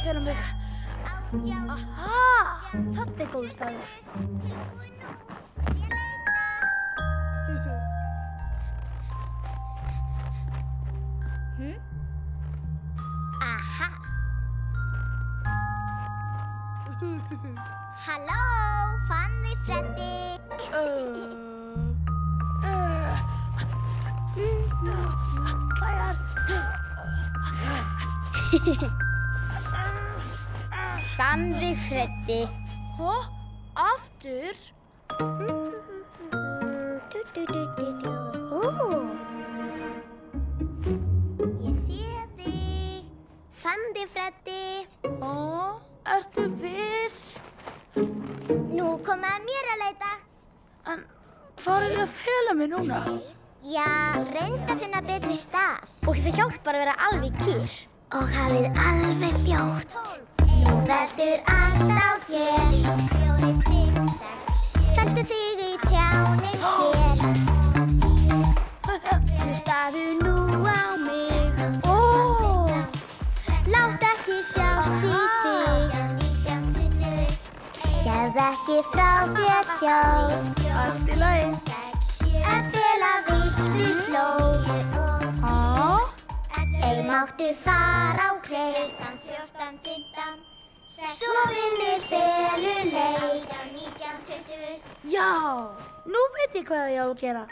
fela mig. Aha! Þarna er góður staður. Aha! Halló, Fanny Freddi. Fanny Freddi. Hå? Aftur? Ég sé þig. Fanny Freddi. Ertu viss? Nú komið að mér að leita. En hvar er ég að fela mig núna? Já, reyndu að finna betri stað. Og það hjálpar að vera alveg kýr. Og hafið alveg hljótt. Nú veldur allt á þér. 4, 5, 6, 7. Felltu þig í trjánum hér. Hlustaðu nú á mig. Lát ekki sjást í þig. Gefðu ekki frá þér hljóð. Allt í lagi. En fela viltu slóð. Ei máttu fara á kreik. 14, 15, 16. Svo vinnir feluleik. 19, 20. Já, nú veit ég hvað ég á að gera.